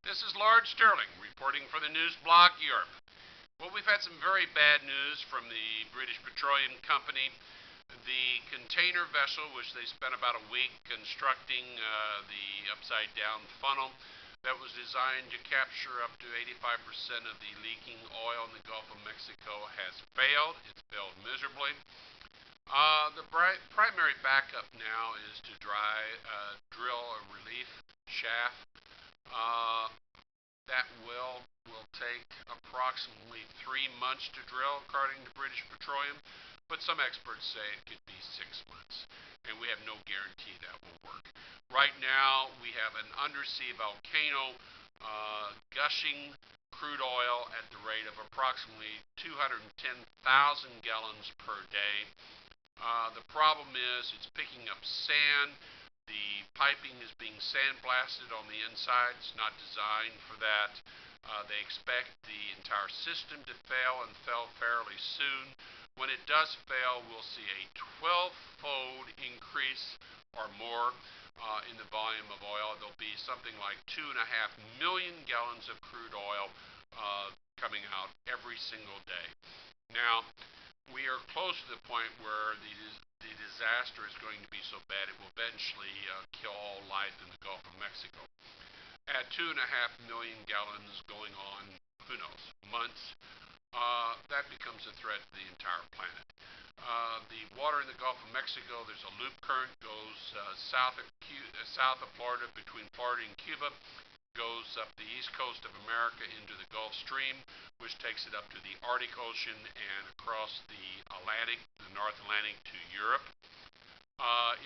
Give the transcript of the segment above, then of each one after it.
This is Lord Stirling reporting for the news blog Europe. Well, we've had some very bad news from the British Petroleum Company. The container vessel, which they spent about a week constructing the upside-down funnel that was designed to capture up to 85% of the leaking oil in the Gulf of Mexico, has failed. It's failed miserably. The primary backup now is to drill a relief shaft. That will take approximately 3 months to drill, according to British Petroleum, but some experts say it could be 6 months, and we have no guarantee that will work. Right now, we have an undersea volcano gushing crude oil at the rate of approximately 210,000 gallons per day. The problem is it's picking up sand. The piping is being sandblasted on the inside. It's not designed for that. They expect the entire system to fail and fail fairly soon. When it does fail, we'll see a 12-fold increase or more in the volume of oil. There'll be something like 2.5 million gallons of crude oil coming out every single day. Now, we are close to the point where the disaster is going to be so bad it will eventually kill all life in the Gulf of Mexico. At 2.5 million gallons going on, who knows, months, that becomes a threat to the entire planet. The water in the Gulf of Mexico, there's a loop current, goes south of Florida, between Florida and Cuba, goes up the east coast of America into the Gulf Stream, which takes it up to the Arctic Ocean and across the Atlantic, the North Atlantic, to Europe.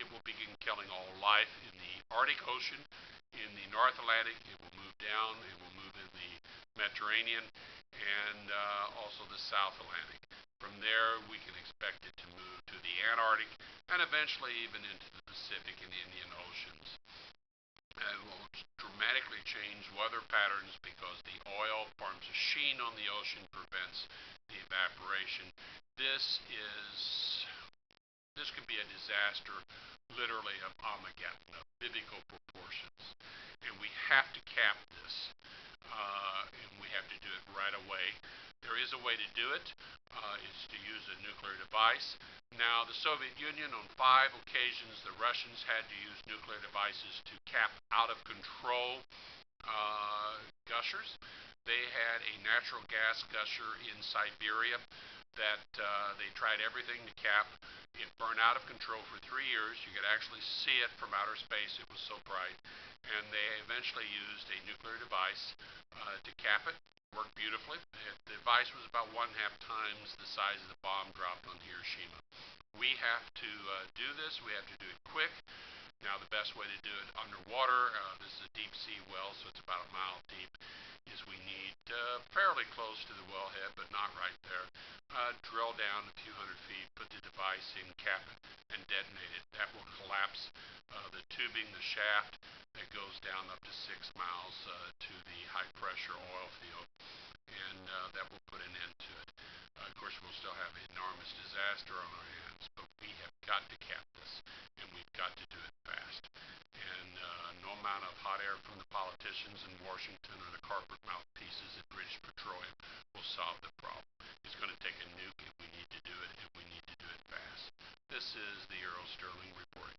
It will begin killing all life in the Arctic Ocean. In the North Atlantic, it will move down. It will move in the Mediterranean and also the South Atlantic. From there, we can expect it to move to the Antarctic and eventually even into the Pacific and Indian Oceans. And will dramatically change weather patterns because the oil forms a sheen on the ocean, prevents the evaporation. This could be a disaster, literally of Armageddon, of biblical proportions. And we have to cap this, and we have to do it right away. There is a way to do it. It's to use a nuclear device. Now, the Soviet Union, on 5 occasions, the Russians had to use nuclear devices to cap out-of-control gushers. They had a natural gas gusher in Siberia that they tried everything to cap. It burned out of control for 3 years. You could actually see it from outer space. It was so bright. And they eventually used a nuclear device to cap it. Worked beautifully. The device was about 1.5 times the size of the bomb dropped on Hiroshima. We have to do this. We have to do it quick. Now, the best way to do it underwater, this is a deep sea well, so it's about a mile deep, is we need fairly close to the wellhead, but not right there. Drill down a few hundred feet, put the device in, cap it, and detonate it. That will collapse the tubing, the shaft that goes down up to 6 miles to the high-pressure oil field, and that will put an end to it. Of course, we'll still have an enormous disaster on our hands, but we have got to cap this, and we've got to do it fast. And no amount of hot air from the politicians in Washington or the corporate mouthpieces at British Petroleum will solve the problem. It's going to take a nuke, and we need to do it, and we need to do it fast. This is the Earl of Stirling reporting.